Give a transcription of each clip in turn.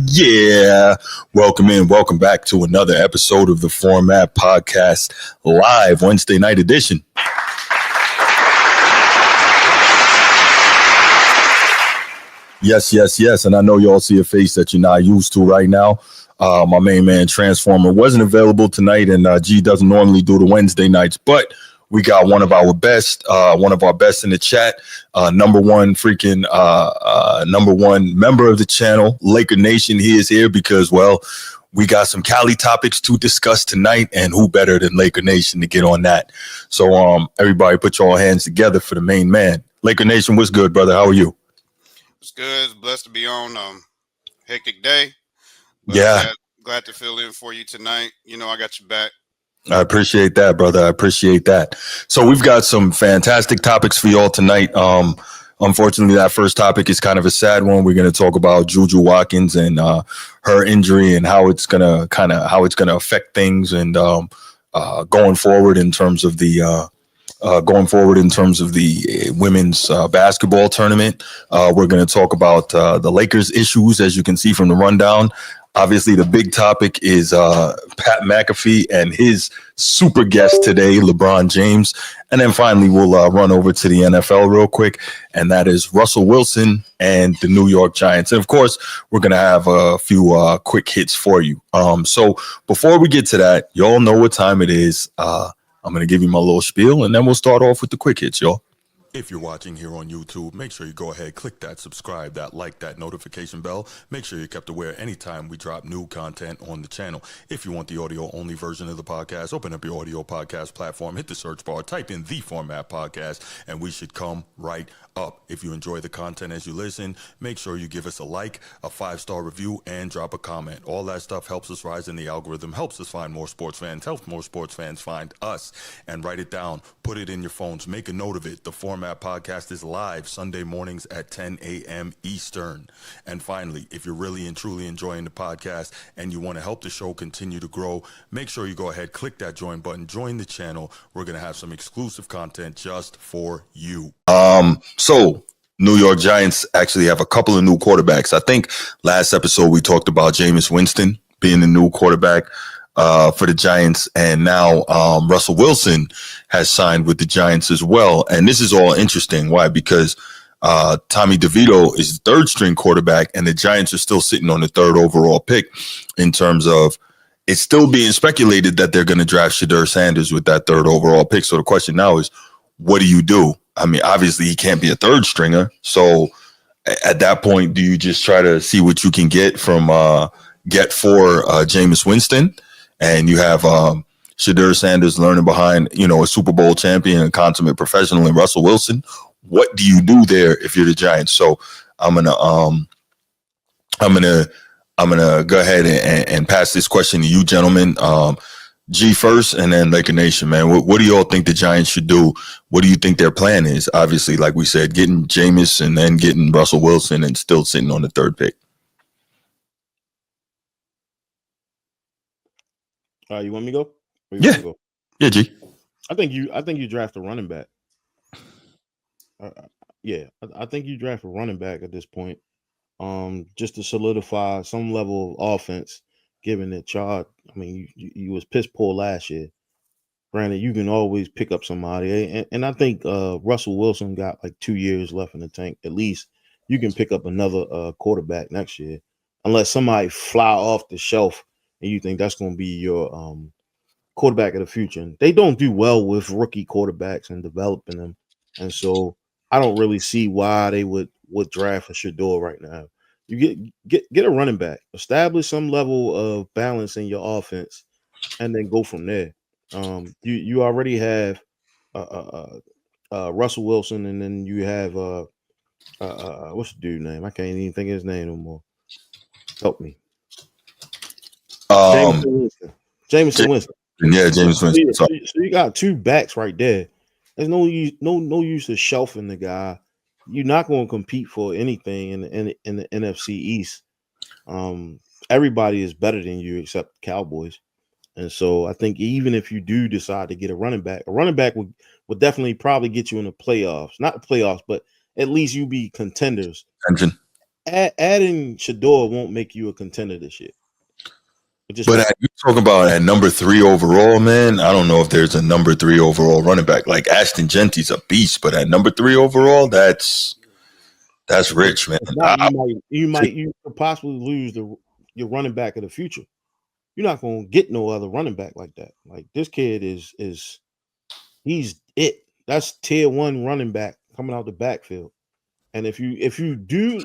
Yeah. Welcome back to another episode of the Format Podcast live Wednesday night edition. Yes. And I know you all see a face that you're not used to right now. My main man Transformer wasn't available tonight, and G doesn't normally do the Wednesday nights, but we got one of our best in the chat, number one member of the channel, Laker Nation. He is here because, well, we got some Cali topics to discuss tonight, and who better than Laker Nation to get on that? So, everybody, put your hands together for the main man. Laker Nation, what's good, brother? How are you? It's good. It's blessed to be on hectic day. But yeah, glad to fill in for you tonight. You know, I got your back. I appreciate that, brother. I appreciate that. So we've got some fantastic topics for y'all tonight. Unfortunately, that first topic is kind of a sad one. We're going to talk about Juju Watkins and her injury and how it's going to affect things and going forward in terms of the women's basketball tournament. We're going to talk about the Lakers issues, as you can see from the rundown. Obviously, the big topic is Pat McAfee and his super guest today, LeBron James. And then finally, we'll run over to the NFL real quick, and that is Russell Wilson and the New York Giants. And, of course, we're going to have a few quick hits for you. So before we get to that, you all know what time it is. I'm going to give you my little spiel, and then we'll start off with the quick hits, y'all. If you're watching here on YouTube, make sure you go ahead, click that subscribe, that like, that notification bell. Make sure you're kept aware anytime we drop new content on the channel. If you want the audio-only version of the podcast, open up your audio podcast platform, hit the search bar, type in The Format Podcast, and we should come right up. If you enjoy the content as you listen, make sure you give us a like, a 5-star review, and drop a comment. All that stuff helps us rise in the algorithm, helps us find more sports fans, helps more sports fans find us. And write it down, put it in your phones, make a note of it. The Format Podcast is live Sunday mornings at 10 a.m. Eastern. And finally, if you're really and truly enjoying the podcast and you want to help the show continue to grow, make sure you go ahead, click that join button, join the channel. We're going to have some exclusive content just for you. So New York Giants actually have a couple of new quarterbacks. I think last episode we talked about Jameis Winston being the new quarterback for the Giants, and now Russell Wilson has signed with the Giants as well. And this is all interesting. Why? Because Tommy DeVito is the third string quarterback, and the Giants are still sitting on the third overall pick. In terms of, it's still being speculated that they're going to draft Shedeur Sanders with that third overall pick. So the question now is, what do you do? I mean, obviously he can't be a third stringer. So at that point, do you just try to see what you can get for Jameis Winston? And you have Shedeur Sanders learning behind, a Super Bowl champion and consummate professional in Russell Wilson. What do you do there if you're the Giants? So I'm gonna go ahead and pass this question to you, gentlemen. G first, and then Laker Nation, man. What do you all think the Giants should do? What do you think their plan is? Obviously, like we said, getting Jameis and then getting Russell Wilson and still sitting on the third pick. You want me to go? Yeah. Go? Yeah, G. I think you draft a running back. I think you draft a running back at this point, just to solidify some level of offense. Given that you was piss poor last year. Granted, you can always pick up somebody, and I think Russell Wilson got like 2 years left in the tank. At least you can pick up another quarterback next year, unless somebody fly off the shelf and you think that's going to be your quarterback of the future. And they don't do well with rookie quarterbacks and developing them, and so I don't really see why they would draft a Shedeur right now. You get a running back, establish some level of balance in your offense, and then go from there. You already have Russell Wilson, and then you have what's the dude's name? I can't even think of his name no more. Help me. Jameis Winston. Yeah, Jameis Winston. So you got two backs right there. There's no use of shelving the guy. You're not going to compete for anything in the NFC East. Everybody is better than you except the Cowboys. And so I think even if you do decide to get a running back would definitely probably get you in the playoffs. Not the playoffs, but at least you be contenders. adding Shador won't make you a contender this year. But you talking about at number 3 overall, man. I don't know if there's a number 3 overall running back. Like Ashton Genty's a beast, but at number 3 overall, that's rich, man. If not, you could possibly lose your running back of the future. You're not gonna get no other running back like that. Like this kid is he's it. That's tier 1 running back coming out the backfield. And if you do,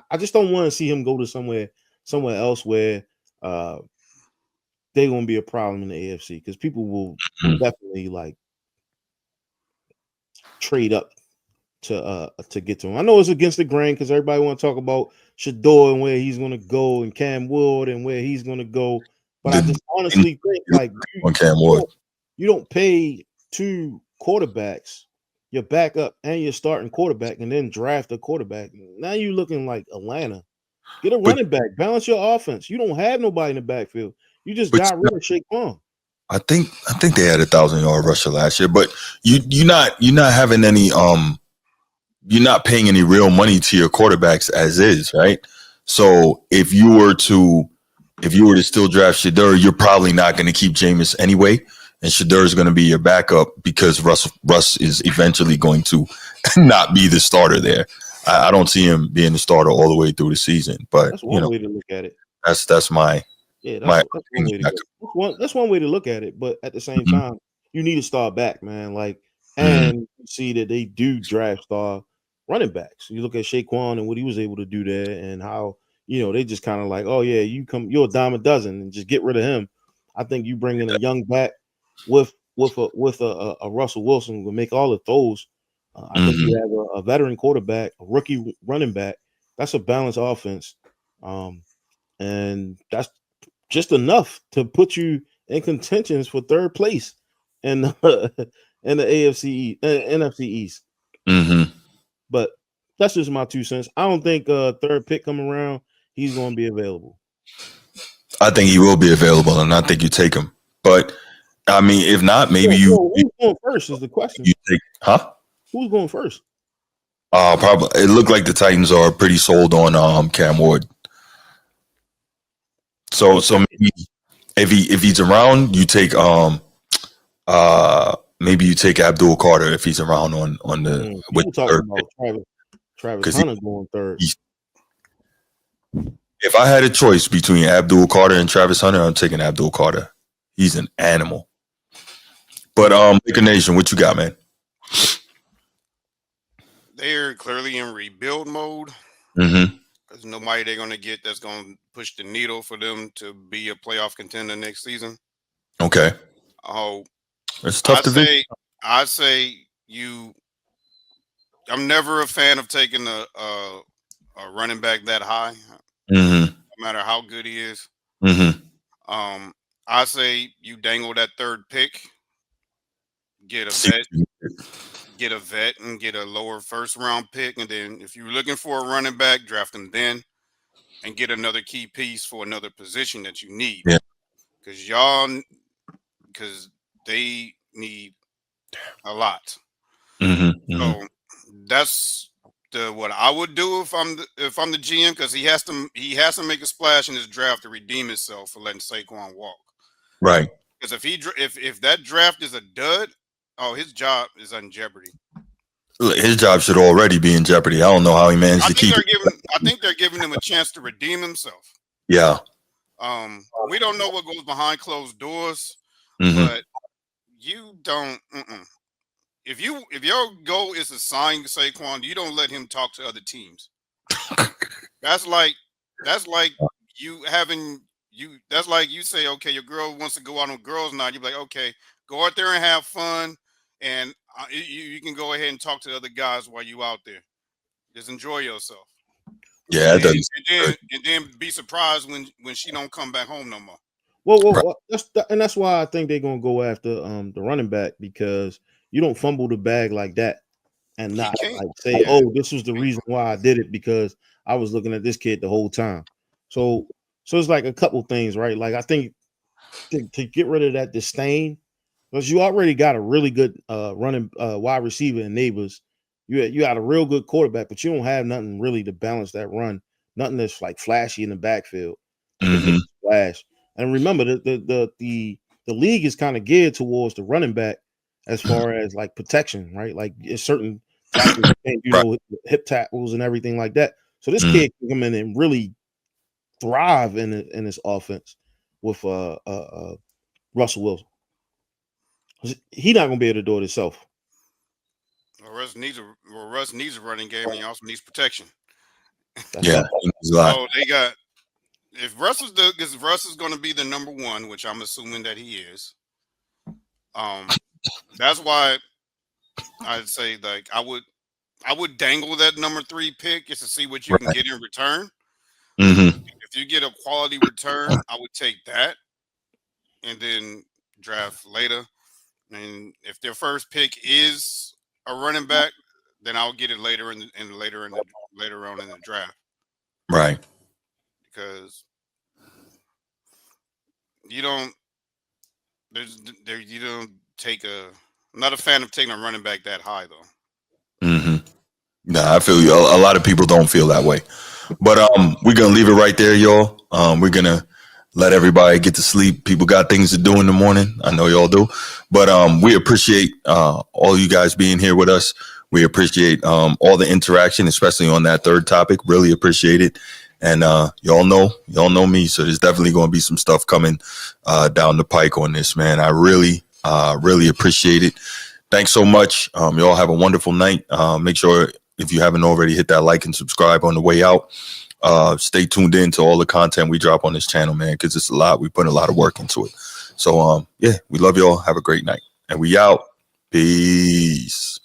I just don't want to see him go to somewhere else where they're gonna be a problem in the AFC because people will definitely like trade up to get to him. I know it's against the grain because everybody want to talk about Shador and where he's gonna go and Cam Wood and where he's gonna go. But I just honestly think like you don't pay 2 quarterbacks, your backup and your starting quarterback, and then draft a quarterback. Now you're looking like Atlanta. Get a running back, balance your offense. You don't have nobody in the backfield. You just got rid of Shaquan. I think they had 1,000-yard rusher last year, but you're not having any you're not paying any real money to your quarterbacks as is, right? So if you were to still draft Shador, you're probably not going to keep Jameis anyway, and Shador is going to be your backup because Russ is eventually going to not be the starter there. I don't see him being the starter all the way through the season, but that's one way to look at it. That's my that's one way to that's one way to look at it. But at the same time, you need to start back, man. Like, and you see that they do draft star running backs. You look at Shaquan and what he was able to do there, and how they just kind of like, oh yeah, you're a dime a dozen, and just get rid of him. I think you bring in a young back with a Russell Wilson will make all the throws. I think you have a veteran quarterback, a rookie running back. That's a balanced offense, and that's just enough to put you in contentions for 3rd place in the AFC NFC East. But that's just my 2 cents. I don't think 3rd pick come around, he's going to be available. I think he will be available, and I think you take him. But I mean, if not, maybe who's going first is the question. You take, Who's going first? Probably. It looked like the Titans are pretty sold on Cam Ward. So maybe if he's around, you take maybe you take Abdul Carter if he's around on the with talking about Travis Hunter going 3rd. If I had a choice between Abdul Carter and Travis Hunter, I'm taking Abdul Carter. He's an animal. But Laker Nation, what you got, man? They're clearly in rebuild mode. There's nobody they're going to get that's going to push the needle for them to be a playoff contender next season. Okay. Oh, it's tough to I say I'm never a fan of taking a running back that high, no matter how good he is. I say you dangle that 3rd pick, get a vet, and get a lower 1st round pick, and then if you're looking for a running back, draft him then, and get another key piece for another position that you need. Yeah, because they need a lot. So that's what I would do if I'm the GM, because he has to make a splash in his draft to redeem himself for letting Saquon walk. Right. Because if that draft is a dud, his job is in jeopardy. His job should already be in jeopardy. I don't know how he managed to keep it. I think they're giving him a chance to redeem himself. Yeah. We don't know what goes behind closed doors, but you don't. If your goal is to sign Saquon, you don't let him talk to other teams. That's like you having you. That's like you say, okay, your girl wants to go out on girls' night. You're like, okay, go out there and have fun, and you can go ahead and talk to other guys while you out there. Just enjoy yourself. Yeah, and then be surprised when she don't come back home no more. Well, that's why I think they're gonna go after the running back, because you don't fumble the bag like that and not like say, oh, this was the reason why I did it, because I was looking at this kid the whole time. So it's like a couple things, right? Like I think to get rid of that disdain, because you already got a really good running wide receiver in Neighbors. You got a real good quarterback, but you don't have nothing really to balance that run nothing that's like flashy in the backfield. Mm-hmm. Flash. And remember, the league is kind of geared towards the running back as far as like protection, right? Like it's certain tackles, Right. hip tackles and everything like that. So this kid can come in and really thrive in this offense with Russell Wilson. He not gonna be able to do it himself. Well, Russ needs a running game, and he also needs protection. Yeah, so they got if Russ is going to be the number one, which I'm assuming that he is. That's why I'd say like I would dangle that number 3 pick just to see what you can get in return. Mm-hmm. If you get a quality return, I would take that and then draft later. And if their first pick is a running back, then I'll get it later later on in the draft. Right. Because you don't you don't take I'm not a fan of taking a running back that high though. Mm-hmm. Nah, I feel you. A lot of people don't feel that way. But we're gonna leave it right there, y'all. We're gonna let everybody get to sleep. People got things to do in the morning. I know y'all do. But we appreciate all you guys being here with us. We appreciate all the interaction, especially on that third topic. Really appreciate it. And y'all know me, so there's definitely going to be some stuff coming down the pike on this, man. I really appreciate it. Thanks so much. Y'all have a wonderful night. Make sure if you haven't already, hit that like and subscribe on the way out. Stay tuned in to all the content we drop on this channel, man, because it's a lot. We put a lot of work into it. So yeah, we love y'all. Have a great night. And we out. Peace.